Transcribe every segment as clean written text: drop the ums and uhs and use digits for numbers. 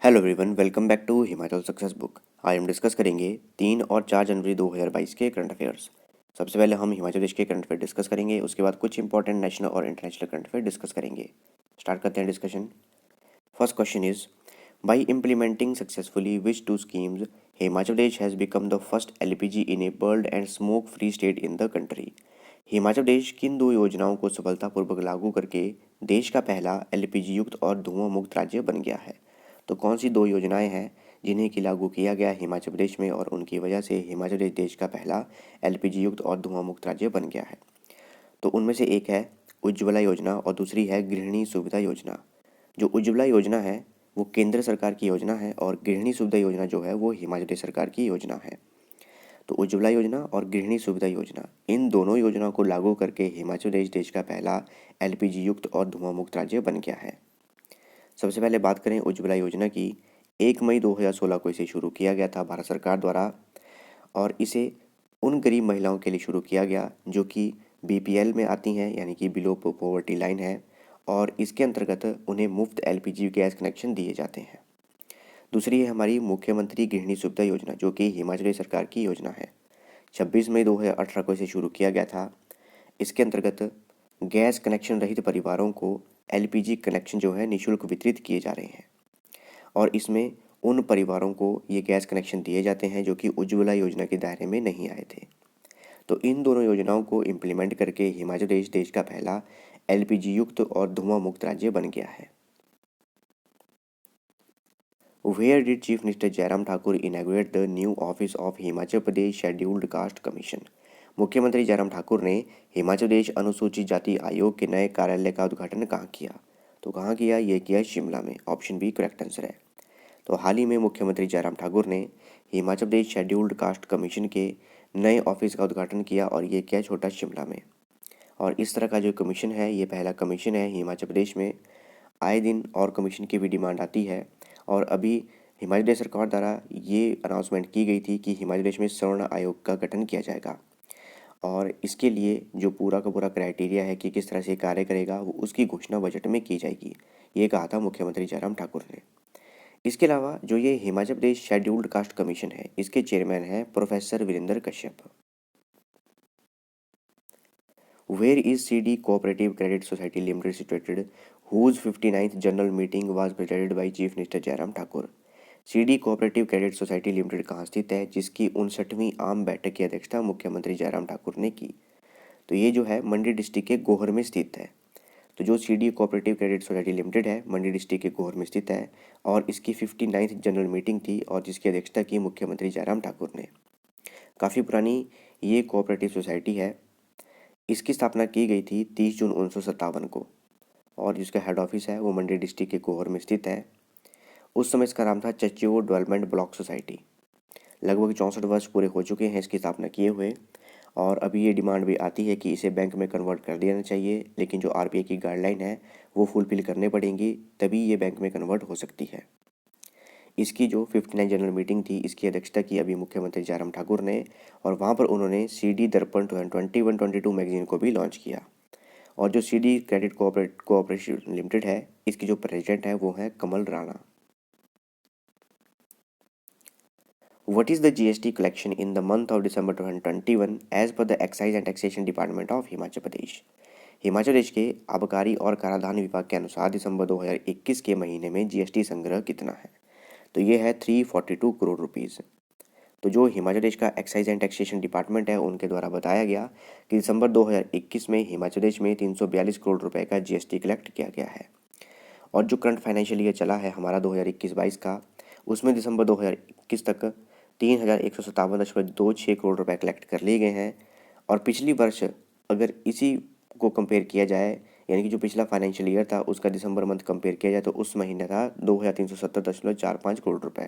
Hello everyone, welcome back to Himachal success book. आज हम discuss करेंगे 3 और 4 जनवरी 2022 के करंट अफेयर्स। सबसे पहले हम हिमाचल प्रदेश के करंट अफेयर डिस्कस करेंगे, उसके बाद कुछ इंपॉर्टेंट नेशनल और इंटरनेशनल करंट अफेयर डिस्कस करेंगे। स्टार्ट करते हैं discussion. First question is, by implementing successfully which two schemes Himachal Pradesh has become the first LPG enabled and smoke free state in the country. Himachal Pradesh किन दो योजनाओं को सफलतापूर्वक लागू करके देश का पहला एलपीजी युक्त और धुआं मुक्त राज्य बन गया है? तो कौन सी दो योजनाएं हैं जिन्हें कि लागू किया गया हिमाचल प्रदेश में और उनकी वजह से हिमाचल प्रदेश देश का पहला एलपीजी युक्त और धुआं मुक्त राज्य बन गया है? तो उनमें से एक है उज्ज्वला योजना और दूसरी है गृहिणी सुविधा योजना। जो उज्ज्वला योजना है वो केंद्र सरकार की योजना है और गृहिणी सुविधा योजना जो है वो हिमाचल प्रदेश सरकार की योजना है। तो उज्ज्वला योजना और गृहिणी सुविधा योजना, इन दोनों योजनाओं को लागू करके हिमाचल प्रदेश देश का पहला एलपीजी युक्त और धुआं मुक्त राज्य बन गया है। सबसे पहले बात करें उज्ज्वला योजना की। 1 मई 2016 को इसे शुरू किया गया था भारत सरकार द्वारा और इसे उन गरीब महिलाओं के लिए शुरू किया गया जो कि बीपीएल में आती हैं, यानी कि बिलो पॉवर्टी लाइन है, और इसके अंतर्गत उन्हें मुफ्त एलपीजी गैस कनेक्शन दिए जाते हैं। दूसरी है हमारी मुख्यमंत्री गृहिणी सुविधा योजना, जो कि हिमाचल प्रदेश सरकार की योजना है। 26 मई 2018 को इसे शुरू किया गया था। इसके अंतर्गत गैस कनेक्शन रहित परिवारों को एलपीजी कनेक्शन जो है निःशुल्क वितरित किए जा रहे हैं और इसमें उन परिवारों को ये गैस कनेक्शन दिए जाते हैं जो कि उज्ज्वला योजना के दायरे में नहीं आए थे। तो इन दोनों योजनाओं को इम्प्लीमेंट करके हिमाचल प्रदेश देश का पहला एलपीजी युक्त और धुआं मुक्त राज्य बन गया है। Where did Chief Minister Jairam Thakur inaugurate the new office of Himachal Pradesh scheduled caste commission? मुख्यमंत्री जयराम ठाकुर ने हिमाचल प्रदेश अनुसूचित जाति आयोग के नए कार्यालय का उद्घाटन कहाँ किया? तो कहाँ किया? ये किया शिमला में। ऑप्शन बी करेक्ट आंसर है। तो हाल ही में मुख्यमंत्री जयराम ठाकुर ने Himachal Pradesh scheduled caste commission के नए ऑफिस का उद्घाटन किया और ये किया छोटा शिमला में। और इस तरह का जो कमीशन है ये पहला कमीशन है हिमाचल प्रदेश में। आए दिन और कमीशन की भी डिमांड आती है और अभी हिमाचल प्रदेश सरकार द्वारा ये अनाउंसमेंट की गई थी कि हिमाचल प्रदेश में स्वर्ण आयोग का गठन किया जाएगा और इसके लिए जो पूरा का पूरा क्राइटेरिया है कि किस तरह से कार्य करेगा वो उसकी घोषणा बजट में की जाएगी, ये कहा था मुख्यमंत्री जयराम ठाकुर ने। इसके अलावा जो ये Himachal Pradesh scheduled caste commission है इसके चेयरमैन हैं professor Virendra Kashyap. Where is CD Cooperative Credit Society Limited situated, whose 59th general meeting was presided by Chief Minister Jairam Thakur? CD cooperative credit society limited कहाँ स्थित है जिसकी 59वीं आम बैठक की अध्यक्षता मुख्यमंत्री जयराम ठाकुर ने की? तो ये जो है मंडी डिस्ट्रिक्ट के गोहर में स्थित है। तो जो CD cooperative credit society limited है मंडी डिस्ट्रिक्ट के गोहर में स्थित है और इसकी 59th जनरल मीटिंग थी और जिसकी अध्यक्षता की मुख्यमंत्री जयराम ठाकुर ने। काफ़ी पुरानी ये कोऑपरेटिव सोसाइटी है। इसकी स्थापना की गई थी 30 जून 1957 को और जिसका हेड ऑफिस है वो मंडी डिस्ट्रिक्ट के गोहर में स्थित है। उस समय इसका नाम था चच्चो डेवलपमेंट ब्लॉक सोसाइटी। लगभग 64 वर्ष पूरे हो चुके हैं इसकी स्थापना किए हुए और अभी ये डिमांड भी आती है कि इसे बैंक में कन्वर्ट कर देना चाहिए, लेकिन जो आरबीआई की गाइडलाइन है वो फुलफिल करने पड़ेंगी तभी ये बैंक में कन्वर्ट हो सकती है। इसकी जो 59 जनरल मीटिंग थी इसकी अध्यक्षता की अभी मुख्यमंत्री जयराम ठाकुर ने और वहाँ पर उन्होंने CD दर्पण 21-22 मैगजीन को भी लॉन्च किया। और जो CD क्रेडिट कोऑपरेशन लिमिटेड है इसकी जो प्रेसिडेंट है वो है कमल Rana. What is the GST collection in the month of December 2021 as per the Excise and Taxation Department of Himachal प्रदेश? हिमाचल प्रदेश के आबकारी और कराधान विभाग के अनुसार दिसंबर 2021 के महीने में जीएसटी संग्रह कितना है? तो ये है 342 करोड़ रुपीज़। तो जो हिमाचल प्रदेश का एक्साइज एंड टैक्सेशन डिपार्टमेंट है उनके द्वारा बताया गया कि दिसंबर 2021 में हिमाचल प्रदेश में 342 करोड़ रुपए का जीएसटी कलेक्ट किया गया है। और जो करंट फाइनेंशियल ईयर चला है हमारा 2021-22 का, उसमें दिसंबर 2021 तक 3157.26 करोड़ रुपए कलेक्ट कर लिए गए हैं। और पिछली वर्ष अगर इसी को कंपेयर किया जाए, यानी कि जो पिछला फाइनेंशियल ईयर था उसका दिसंबर मंथ कंपेयर किया जाए तो उस महीने था 2370.45 करोड़ रुपए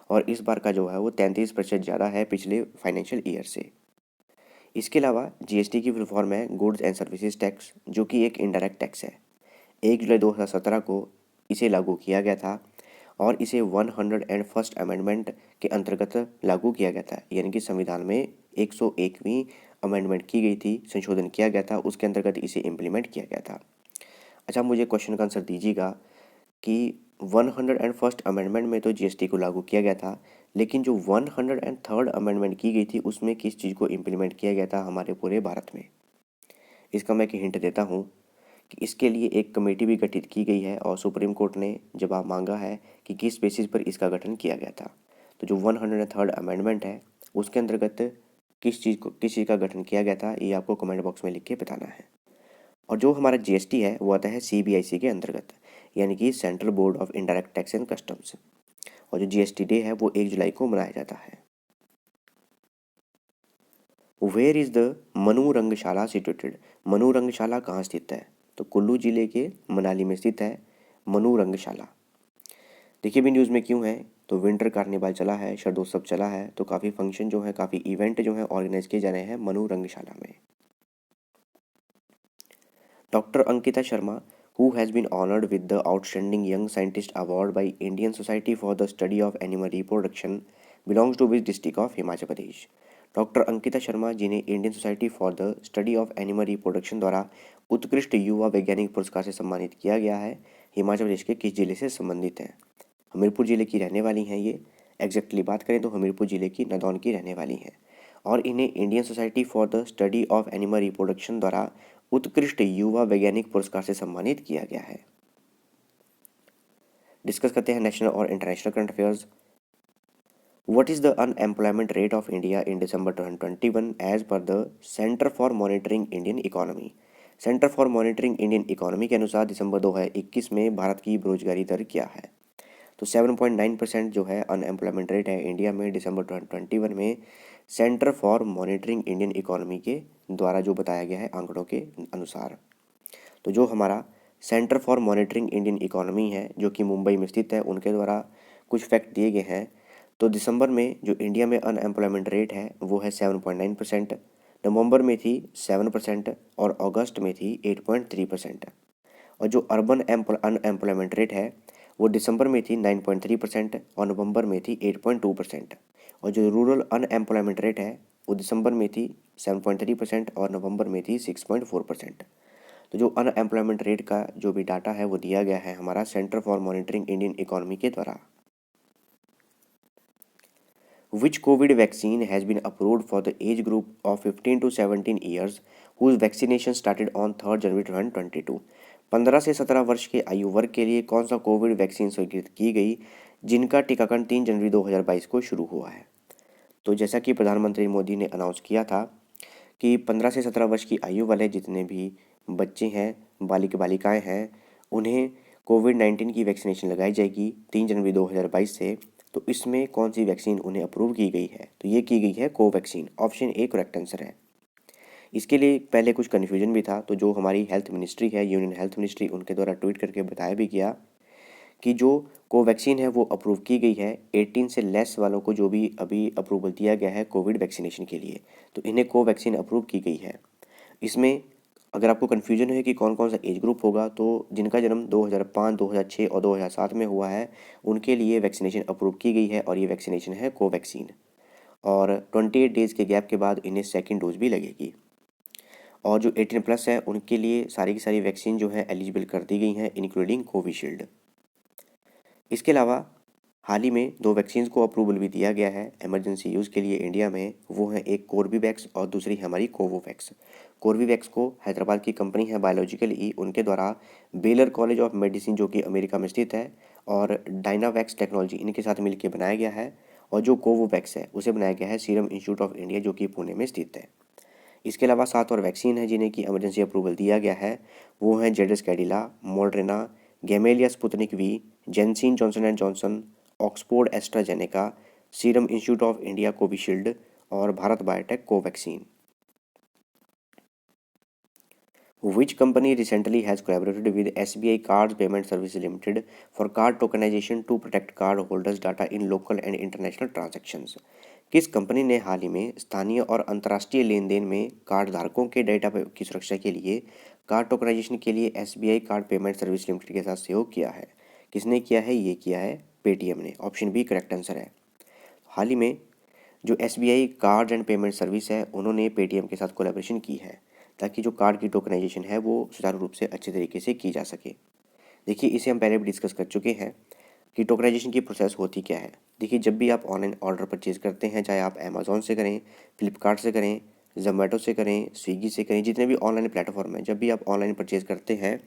और इस बार का जो है वो 33% ज़्यादा है पिछले फाइनेंशियल ईयर से। इसके अलावा जीएसटी की फुल फॉर्म है गुड्स एंड सर्विसेज टैक्स, जो कि एक इनडायरेक्ट टैक्स है। 1 जुलाई 2017 को इसे लागू किया गया था और इसे 101st अमेंडमेंट के अंतर्गत लागू किया गया था, यानी कि संविधान में 101वीं अमेंडमेंट की गई थी, संशोधन किया गया था, उसके अंतर्गत इसे इम्प्लीमेंट किया गया था। अच्छा, मुझे क्वेश्चन का आंसर दीजिएगा कि 101st अमेंडमेंट में तो जीएसटी को लागू किया गया था, लेकिन जो 103rd अमेंडमेंट की गई थी उसमें किस चीज़ को इम्प्लीमेंट किया गया था हमारे पूरे भारत में। इसका मैं एक हिंट देता हूँ कि इसके लिए एक कमेटी भी गठित की गई है और सुप्रीम कोर्ट ने जवाब मांगा है कि किस बेसिस पर इसका गठन किया गया था। तो जो 103rd अमेंडमेंट है उसके अंतर्गत किस चीज़ का गठन किया गया था, ये आपको कमेंट बॉक्स में लिख के बताना है। और जो हमारा जीएसटी है वो आता है सीबीआईसी के अंतर्गत, यानी कि central board of indirect tax and customs. और जो जीएसटी डे है वो 1 जुलाई को मनाया जाता है। Where is the Manu Rangshala situated? Manu Rangshala कहाँ स्थित है? तो कुल्लू जिले के मनाली में स्थित है मनु रंगशाला। देखिए भी न्यूज़ में क्यों है, तो विंटर कार्निवाल चला है, शरदोत्सव चला है, तो काफ़ी फंक्शन जो है, काफ़ी इवेंट जो है ऑर्गेनाइज किए जा रहे हैं मनु रंगशाला में। Doctor Ankita Sharma, who has been honored with the Outstanding Young Scientist Award by Indian Society for the Study of Animal Reproduction, belongs to which district of Himachal Pradesh? Doctor Ankita Sharma, जिन्हें Indian society for the study of animal reproduction द्वारा उत्कृष्ट युवा वैज्ञानिक पुरस्कार से सम्मानित किया गया है, हिमाचल प्रदेश के किस जिले से संबंधित हैं? हमीरपुर जिले की रहने वाली हैं ये। एग्जैक्टली बात करें तो हमीरपुर जिले की नदौन की रहने वाली हैं और इन्हें Indian society for the study of animal reproduction द्वारा उत्कृष्ट युवा वैज्ञानिक पुरस्कार से सम्मानित किया गया है। डिस्कस करते हैं नेशनल और international current affairs. What is the unemployment rate of India in December 2021 as per the centre for monitoring Indian economy? Centre for monitoring Indian economy के अनुसार दिसंबर 2021 में भारत की बेरोजगारी दर क्या है? तो 7.9% जो है अनएम्प्लॉयमेंट रेट है इंडिया में दिसंबर 2021 में, centre for monitoring Indian economy के द्वारा जो बताया गया है आंकड़ों के अनुसार। तो जो हमारा centre for monitoring Indian economy है जो कि मुंबई में स्थित है, उनके द्वारा कुछ फैक्ट दिए गए हैं। तो दिसंबर में जो इंडिया में अनएम्प्लॉयमेंट रेट है वो है 7.9%, नवंबर में थी 7% और अगस्त में थी 8.3%। और जो अर्बन अनएम्प्लॉयमेंट रेट है वो दिसंबर में थी 9.3% और नवंबर में थी 8.2%। और जो रूरल अनएम्प्लॉयमेंट रेट है वो दिसंबर में थी 7.3% और नवंबर में थी 6.4%। तो जो अनएम्प्लॉयमेंट रेट का जो भी डाटा है वो दिया गया है हमारा centre for monitoring Indian economy के द्वारा। Which COVID vaccine has been approved for the age group of 15 to 17 years whose vaccination started on 3rd January 2022? 15 से 17 वर्ष के आयु वर्ग के लिए कौन सा कोविड वैक्सीन स्वीकृत की गई जिनका टीकाकरण 3 जनवरी 2022 को शुरू हुआ है? तो जैसा कि प्रधानमंत्री मोदी ने अनाउंस किया था कि 15 से 17 वर्ष की आयु वाले जितने भी बच्चे हैं, बालिकाएं हैं, उन्हें कोविड-19 की वैक्सीनेशन लगाई जाएगी 3 जनवरी 2022 से। तो इसमें कौन सी वैक्सीन उन्हें अप्रूव की गई है? तो ये की गई है Covaxin. Option A correct answer है। इसके लिए पहले कुछ कन्फ्यूजन भी था, तो जो हमारी हेल्थ मिनिस्ट्री है, यूनियन हेल्थ मिनिस्ट्री, उनके द्वारा ट्वीट करके बताया भी गया कि जो कोवैक्सीन है वो अप्रूव की गई है 18 से लेस वालों को, जो भी अभी अप्रूवल दिया गया है कोविड वैक्सीनेशन के लिए, तो इन्हें कोवैक्सीन अप्रूव की गई है। इसमें अगर आपको कन्फ्यूजन है कि कौन कौन सा एज ग्रुप होगा, तो जिनका जन्म 2005, 2006 और 2007 में हुआ है उनके लिए वैक्सीनेशन अप्रूव की गई है और ये वैक्सीनेशन है कोवैक्सीन। और 28 डेज़ के गैप के बाद इन्हें सेकेंड डोज भी लगेगी। और जो 18 प्लस है उनके लिए सारी की सारी वैक्सीन जो है एलिजिबल कर दी गई हैं, इंक्लूडिंग कोविशील्ड। इसके अलावा हाल ही में 2 वैक्सीन को अप्रूवल भी दिया गया है इमरजेंसी यूज़ के लिए इंडिया में। वो है एक कोर्बीवैक्स और दूसरी हमारी कोवोवैक्स। कोर्बीवैक्स को हैदराबाद की कंपनी है बायोलॉजिकल ई, उनके द्वारा बेलर कॉलेज ऑफ मेडिसिन जो कि अमेरिका में स्थित है और डायनावैक्स टेक्नोलॉजी इनके साथ मिलकर बनाया गया है। और जो कोवोवैक्स है उसे बनाया गया है सीरम इंस्टीट्यूट ऑफ इंडिया जो कि पुणे में स्थित है। इसके अलावा 7 और वैक्सीन है जिन्हें की इमरजेंसी अप्रूवल दिया गया है। वो हैं Zydus Cadila, Moderna, Gamaleya Sputnik V, Janssen Johnson and Johnson, Oxford AstraZeneca, Serum Institute of India Covishield और Bharat Biotech Covaxin. Which company recently has collaborated with SBI Cards Payment Services Limited for card tokenization to protect card holders' data in local and international transactions? किस company ने हाल ही में स्थानीय और अंतर्राष्ट्रीय लेन then में card धारकों के डेटा की सुरक्षा के लिए कार्ड टोकनाइजेशन के लिए SBI card payment service limited के साथ सहयोग किया है? किसने किया है? ये किया है पेटीएम ने। ऑप्शन बी करेक्ट आंसर है। हाल ही में जो SBI card and payment service है उन्होंने पेटीएम के साथ कोलैबोरेशन की है ताकि जो कार्ड की टोकनाइजेशन है वो सुचारू रूप से अच्छे तरीके से की जा सके। देखिए इसे हम पहले भी डिस्कस कर चुके हैं कि टोकनाइजेशन की प्रोसेस होती क्या है। देखिए जब भी आप ऑनलाइन ऑर्डर परचेज करते हैं, चाहे आप अमेज़ॉन से करें, फ्लिपकार्ट से करें, जोमेटो से करें, स्विगी से करें, जितने भी ऑनलाइन प्लेटफॉर्म हैं, जब भी आप ऑनलाइन परचेज करते हैं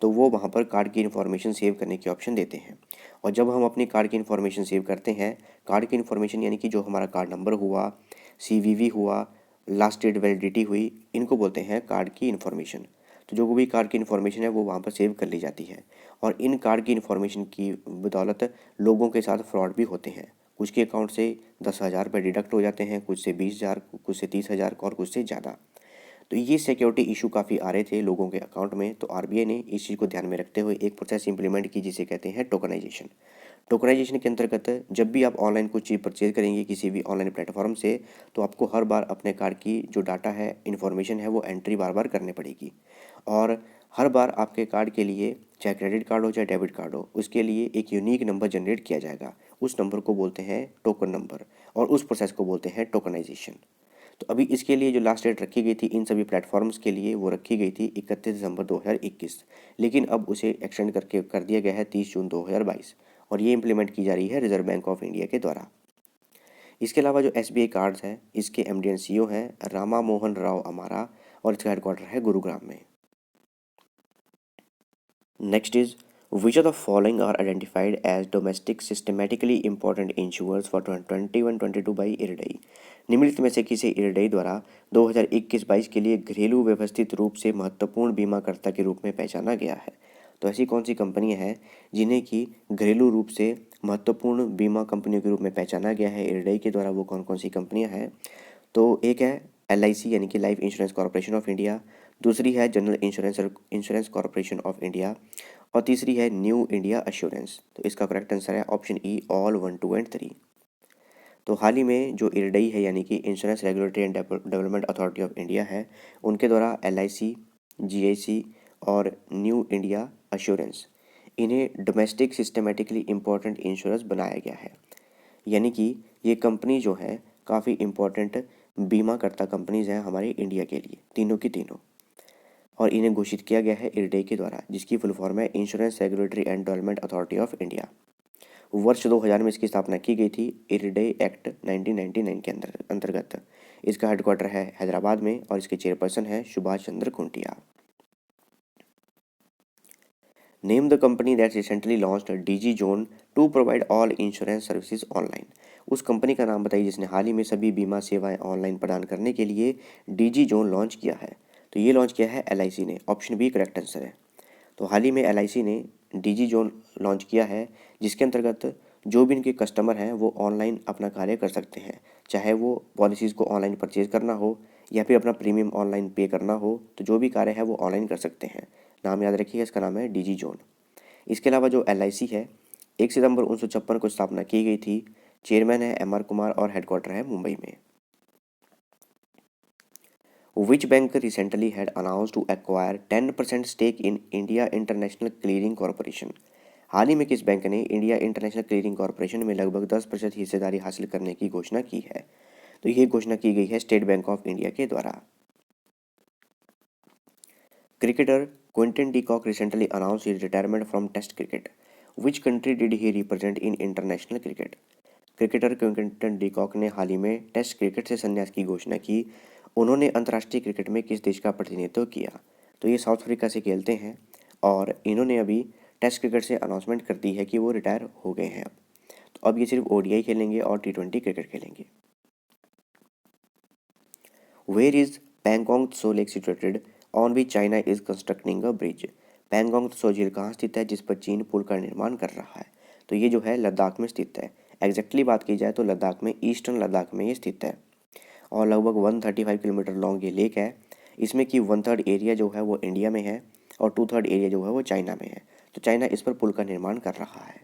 तो वो वहाँ पर कार्ड की इन्फॉर्मेशन सेव करने की ऑप्शन देते हैं। और जब हम अपनी कार्ड की इन्फॉर्मेशन सेव करते हैं, कार्ड की इन्फॉर्मेशन यानी कि जो हमारा कार्ड नंबर हुआ, सीवीवी हुआ, लास्ट डेट वैलिडिटी हुई, इनको बोलते हैं कार्ड की इन्फॉर्मेशन। तो जो भी कार्ड की इन्फॉर्मेशन है वो वहाँ पर सेव कर ली जाती है। और इन कार्ड की इन्फॉर्मेशन की बदौलत लोगों के साथ फ्रॉड भी होते हैं। कुछ के अकाउंट से 10,000 रुपये डिडक्ट हो जाते हैं, कुछ से 20,000, कुछ से 30,000 और कुछ से ज़्यादा। तो ये सिक्योरिटी इशू काफ़ी आ रहे थे लोगों के अकाउंट में, तो आरबीआई ने इस चीज़ को ध्यान में रखते हुए एक प्रोसेस इंप्लीमेंट की जिसे कहते हैं टोकनाइजेशन। टोकनाइजेशन के अंतर्गत जब भी आप ऑनलाइन कुछ चीज़ परचेज करेंगे किसी भी ऑनलाइन प्लेटफॉर्म से, तो आपको हर बार अपने कार्ड की जो डाटा है, इन्फॉर्मेशन है, वो एंट्री बार बार करनी पड़ेगी। और हर बार आपके कार्ड के लिए, चाहे क्रेडिट कार्ड हो चाहे डेबिट कार्ड हो, उसके लिए एक यूनिक नंबर जनरेट किया जाएगा। उस नंबर को बोलते हैं टोकन नंबर, और उस प्रोसेस को बोलते हैं टोकनाइजेशन। तो अभी इसके लिए जो लास्ट डेट रखी गई थी इन सभी प्लेटफॉर्म्स के लिए, वो रखी गई थी 31 दिसंबर 2021, लेकिन अब उसे एक्सटेंड करके कर दिया गया है 30 जून 2022, और ये इंप्लीमेंट की जा रही है रिजर्व बैंक ऑफ इंडिया के द्वारा। इसके अलावा जो एसबीआई कार्ड्स हैं, इसके एमडी एंड सीईओ हैं रामा मोहन राव अमारा, और इसका हेडक्वार्टर है गुरुग्राम में। Next is, which of the following are identified as domestic systematically important insurers for 21-22 by IRDAI? निम्नलिखित में से किसे IRDAI द्वारा 2021-22 के लिए घरेलू व्यवस्थित रूप से महत्वपूर्ण बीमाकर्ता के रूप में पहचाना गया है? तो ऐसी कौन सी कंपनियां हैं जिन्हें कि घरेलू रूप से महत्वपूर्ण बीमा कंपनियों के रूप में पहचाना गया है IRDAI के द्वारा? वो कौन कौन सी कंपनियां हैं? तो एक है LIC यानी कि life insurance corporation of India, दूसरी है general insurance corporation of India, और तीसरी है न्यू इंडिया अश्योरेंस। तो इसका करेक्ट आंसर है ऑप्शन ई, ऑल 1, 2 एंड 3। तो हाल ही में जो IRDAI है यानी कि insurance regulatory and development authority of India है, उनके द्वारा LIC, GIC और न्यू इंडिया अश्योरेंस, इन्हें डोमेस्टिक सिस्टमेटिकली इम्पोर्टेंट इंश्योरेंस बनाया गया है। यानी कि ये कंपनी जो है काफ़ी इम्पोर्टेंट बीमा करता कंपनीज हैं हमारे इंडिया के लिए, तीनों की तीनों। और इन्हें घोषित किया गया है IRDAI के द्वारा, जिसकी फुल फॉर्म है insurance regulatory and development authority of India. वर्ष 2000 में इसकी स्थापना की गई थी IRDAI एक्ट 1999 के अंतर्गत। इसका हेडक्वार्टर है हैदराबाद में और इसके चेयरपर्सन है Subhash Chandra Khuntia. Name the company that recently launched Digi Zone to provide all insurance services online. उस कंपनी का नाम बताइए जिसने हाल ही में सभी बीमा सेवाएं ऑनलाइन प्रदान करने के लिए डीजी जोन लॉन्च किया है। तो ये लॉन्च किया है LIC ने, ऑप्शन बी करेक्ट आंसर है। तो हाल ही में LIC ने डीजी जोन लॉन्च किया है, जिसके अंतर्गत जो भी इनके कस्टमर हैं वो ऑनलाइन अपना कार्य कर सकते हैं, चाहे वो पॉलिसीज़ को ऑनलाइन परचेज करना हो या फिर अपना प्रीमियम ऑनलाइन पे करना हो, तो जो भी कार्य है वो ऑनलाइन कर सकते हैं। नाम याद रखिएगा, इसका नाम है डीजी जोन। इसके अलावा जो LIC है, 1 सितंबर 1956 को स्थापना की गई थी, चेयरमैन है MR कुमार और हेडक्वार्टर है मुंबई में। Which bank recently had announced to acquire 10% stake in India International Clearing Corporation? हाल ही में किस बैंक ने इंडिया इंटरनेशनल क्लीयरिंग कॉरपोरेशन में लगभग 10% हिस्सेदारी हासिल करने की घोषणा की है? तो ये घोषणा की गई है स्टेट बैंक ऑफ इंडिया के द्वारा। Cricketer Quinton de Kock recently announce his retirement from test cricket. Which country did he represent in international cricket? Cricketer Quinton de Kock ने हाल ही में टेस्ट क्रिकेट से संन्यास की घोषणा की। उन्होंने अंतर्राष्ट्रीय क्रिकेट में किस देश का प्रतिनिधित्व किया? तो ये साउथ अफ्रीका से खेलते हैं और इन्होंने अभी टेस्ट क्रिकेट से अनाउंसमेंट कर दी है कि वो रिटायर हो गए हैं अब। तो अब ये सिर्फ ODI खेलेंगे और T20 क्रिकेट खेलेंगे। Where is Pangong Tso lake situated on which China is constructing a bridge? Pangong Tso झील कहाँ स्थित है जिस पर चीन पुल का निर्माण कर रहा है? तो ये जो है लद्दाख में स्थित है। एग्जैक्टली बात की जाए तो लद्दाख में, ईस्टर्न लद्दाख में ये स्थित है, और लगभग 135 किलोमीटर लॉन्ग ये लेक है। इसमें कि 1/3 एरिया जो है वो इंडिया में है और 2/3 एरिया जो है वो चाइना में है। तो चाइना इस पर पुल का निर्माण कर रहा है।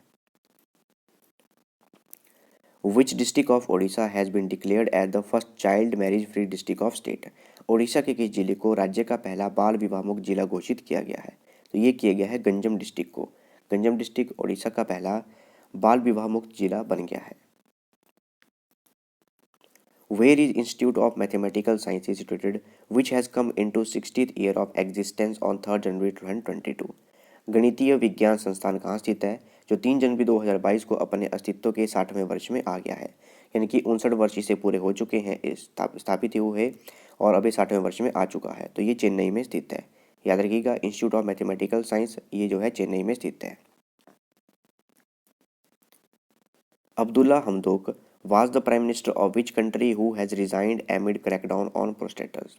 Which district of Odisha has been declared as the first child marriage free district of state? Odisha के किस जिले को राज्य का पहला बाल विवाह मुक्त जिला घोषित किया गया है? तो ये किया गया है गंजम डिस्ट्रिक्ट को। गंजम डिस्ट्रिक्ट ओडिशा का पहला बाल विवाह मुक्त जिला बन गया है। Where is Institute of Mathematical Sciences situated, which has come into 60th year of existence on 3rd January 2022? गणितीय विज्ञान संस्थान कहाँ स्थित है, जो 3 जनवरी 2022 को अपने अस्तित्व के 60वें वर्ष में आ गया है, यानी कि 59 वर्ष इसे पूरे हो चुके हैं स्थापित हुए और अभी 60वें वर्ष में आ चुका है। तो ये चेन्नई में स्थित है। याद रखिएगा, इंस्टीट्यूट ऑफ मैथमेटिकल साइंस ये जो है चेन्नई में स्थित है। Abdullah हमदोक was the prime minister of which country who has resigned amid crackdown on protesters?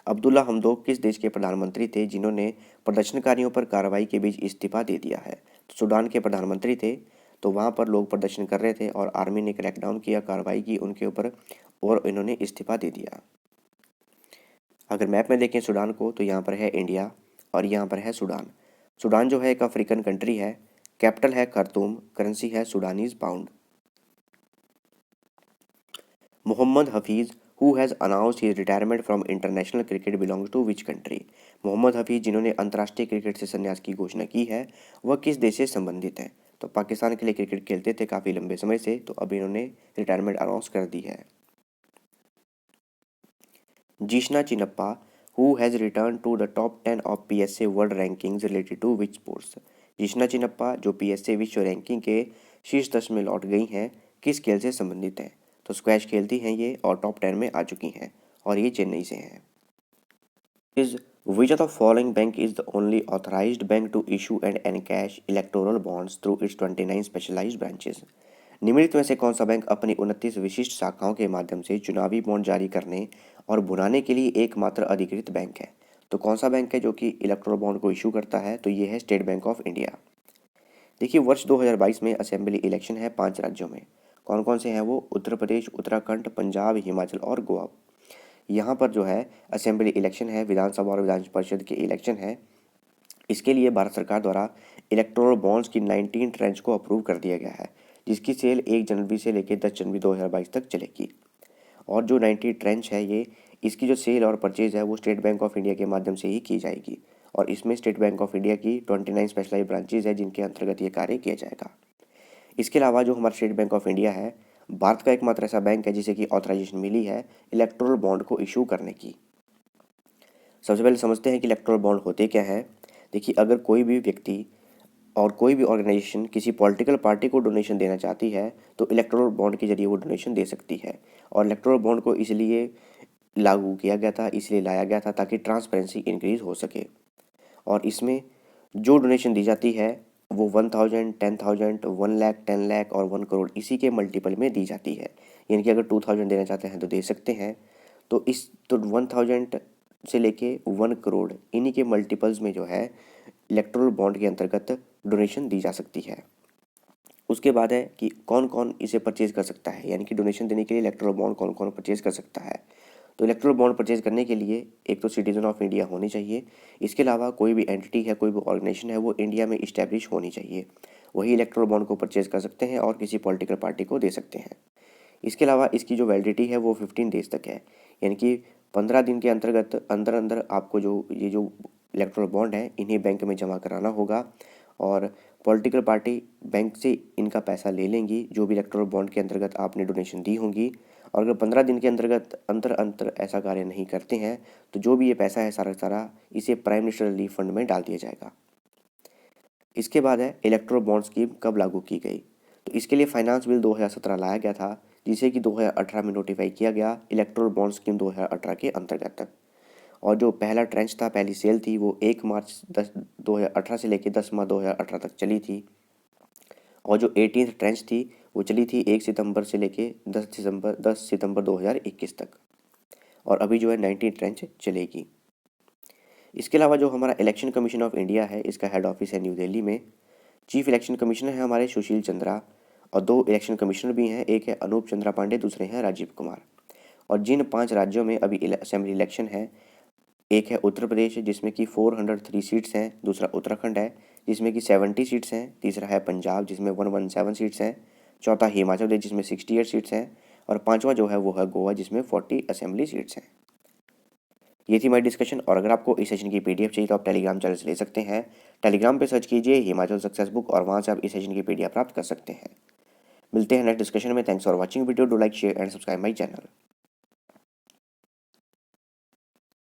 Abdullah हमदोक किस देश के प्रधानमंत्री थे जिन्होंने प्रदर्शनकारियों पर कार्रवाई के बीच इस्तीफा दे दिया है? तो सूडान के प्रधानमंत्री थे। तो वहाँ पर लोग प्रदर्शन कर रहे थे और आर्मी ने क्रैकडाउन किया, कार्रवाई की उनके ऊपर और इन्होंने इस्तीफा दे दिया। अगर मैप में देखें सूडान को तो यहाँ पर है इंडिया और यहाँ पर है सूडान। सूडान जो है एक अफ्रीकन कंट्री है। कैपिटल है खार्तूम, करेंसी है Sudanese pound. Mohammad Hafeez who has announced his retirement from international cricket belongs to which country? Mohammad Hafeez जिन्होंने अंतर्राष्ट्रीय क्रिकेट से संन्यास की घोषणा की है वह किस देश से संबंधित हैं? तो पाकिस्तान के लिए क्रिकेट खेलते थे काफ़ी लंबे समय से, तो अब इन्होंने रिटायरमेंट अनाउंस कर दी है। Joshna Chinappa who has return to the top 10 of PSA world rankings related to which sports? Joshna Chinappa जो PSA विश्व रैंकिंग के शीर्ष 10 में लौट गई हैं, किस खेल से संबंधित हैं? तो स्क्वैश खेलती हैं ये और टॉप 10 में आ चुकी हैं और ये चेन्नई से हैं। Is which of the following bank is the only authorised bank to issue and encash electoral bonds through its 29 specialised branches? निम्नलिखित में से कौन सा बैंक अपनी 29 विशिष्ट शाखाओं के माध्यम से चुनावी बॉन्ड जारी करने और भुनाने के लिए एकमात्र अधिकृत बैंक है? तो कौन सा बैंक है जो कि इलेक्टोरल बॉन्ड को इशू करता है? तो ये है स्टेट बैंक ऑफ इंडिया। देखिए, वर्ष 2022 में असेंबली इलेक्शन है 5 राज्यों में। कौन कौन से हैं वो? उत्तर प्रदेश, उत्तराखंड, पंजाब, हिमाचल और गोवा। यहाँ पर जो है असेंबली इलेक्शन है, विधानसभा और विधान परिषद के इलेक्शन है। इसके लिए भारत सरकार द्वारा इलेक्टोरल बॉन्ड्स की 19 ट्रेंच को अप्रूव कर दिया गया है, जिसकी सेल 1 जनवरी से लेकर 10 जनवरी 2022 तक चलेगी। और जो 90 ट्रेंच है ये, इसकी जो सेल और परचेज है वो स्टेट बैंक ऑफ इंडिया के माध्यम से ही की जाएगी और इसमें स्टेट बैंक ऑफ इंडिया की 29 स्पेशलाइज्ड ब्रांचेज है जिनके अंतर्गत ये कार्य किया जाएगा। इसके अलावा जो हमारा स्टेट बैंक ऑफ इंडिया है, भारत का एकमात्र ऐसा बैंक है जिसे कि ऑथराइजेशन मिली है इलेक्टोरल बॉन्ड को इशू करने की। सबसे पहले समझते हैं कि इलेक्टोरल बॉन्ड होते क्या है। देखिए, अगर कोई भी व्यक्ति और कोई भी ऑर्गेनाइजेशन किसी पॉलिटिकल पार्टी को डोनेशन देना चाहती है तो इलेक्टोरल बॉन्ड के जरिए वो डोनेशन दे सकती है। और इलेक्टोरल बॉन्ड को इसलिए लागू किया गया था, इसलिए लाया गया था ताकि ट्रांसपेरेंसी इंक्रीज हो सके। और इसमें जो डोनेशन दी जाती है वो 1000, 10,000, 1 लाख, 10 लाख और 1 करोड़ इसी के मल्टीपल में दी जाती है। यानी कि अगर 2000 देना चाहते हैं तो दे सकते हैं। तो 1000 से लेके 1 करोड़ इन्हीं के मल्टीपल्स में जो है इलेक्टोरल बॉन्ड के अंतर्गत डोनेशन दी जा सकती है। उसके बाद है कि कौन कौन इसे परचेज कर सकता है, यानी कि डोनेशन देने के लिए इलेक्टोरल बॉन्ड कौन कौन परचेज कर सकता है। तो इलेक्टोरल बॉन्ड परचेज करने के लिए एक तो सिटीजन ऑफ इंडिया होनी चाहिए। इसके अलावा कोई भी एंटिटी है, कोई भी ऑर्गेनाइजेशन है वो इंडिया में इस्टेब्लिश होनी चाहिए, वही इलेक्टोरल बॉन्ड को परचेज कर सकते हैं और किसी पॉलिटिकल पार्टी को दे सकते हैं। इसके अलावा इसकी जो वैलिडिटी है वो 15 डेज तक है, यानी कि 15 दिन के अंतर्गत अंदर अंदर आपको जो इलेक्टोरल बॉन्ड है इन्हें बैंक में जमा कराना होगा और पॉलिटिकल पार्टी बैंक से इनका पैसा ले लेंगी जो भी इलेक्टोरल बॉन्ड के अंतर्गत आपने डोनेशन दी होंगी। और अगर 15 दिन के अंतर्गत अंतर ऐसा कार्य नहीं करते हैं तो जो भी ये पैसा है सारा इसे प्राइम मिनिस्टर रिलीफ फंड में डाल दिया जाएगा। इसके बाद है इलेक्टोरल बॉन्ड स्कीम कब लागू की गई। तो इसके लिए फाइनेंस बिल 2017 लाया गया था जिसे कि 2018 में नोटिफाई किया गया इलेक्टोरल बॉन्ड स्कीम 2018 के अंतर्गत। और जो पहला ट्रेंच था, पहली सेल थी वो 1 मार्च 2018 से लेकर 10 मार्च 2018 तक चली थी। और जो 18th ट्रेंच थी वो चली थी 1 सितंबर से लेके 10 सितंबर 2021 तक। और अभी जो है 19 ट्रेंच चलेगी। इसके अलावा जो हमारा इलेक्शन कमीशन ऑफ इंडिया है इसका हेड ऑफिस है न्यू दिल्ली में। चीफ इलेक्शन कमिश्नर है हमारे सुशील चंद्रा और 2 इलेक्शन कमिश्नर भी हैं, एक है अनूप चंद्रा पांडे, दूसरे हैं राजीव कुमार। और जिन 5 राज्यों में अभी असेंबली इलेक्शन है, एक है उत्तर प्रदेश जिसमें कि 403 सीट्स हैं, दूसरा उत्तराखंड है जिसमें कि 70 सीट्स हैं, तीसरा है पंजाब जिसमें 117 सीट्स हैं, चौथा हिमाचल प्रदेश जिसमें 68 सीट्स हैं और पांचवा जो है वो है गोवा जिसमें 40 असेंबली सीट्स हैं। ये थी हमारी डिस्कशन। और अगर आपको इस सेशन की PDF चाहिए तो आप टेलीग्राम चैनल से ले सकते हैं। टेलीग्राम पे सर्च कीजिए हिमाचल सक्सेस बुक और वहाँ से आप इस सेशन की PDF प्राप्त कर सकते हैं। मिलते हैं नेक्स्ट डिस्कशन में। Thanks for watching video. Do like, share and subscribe my channel.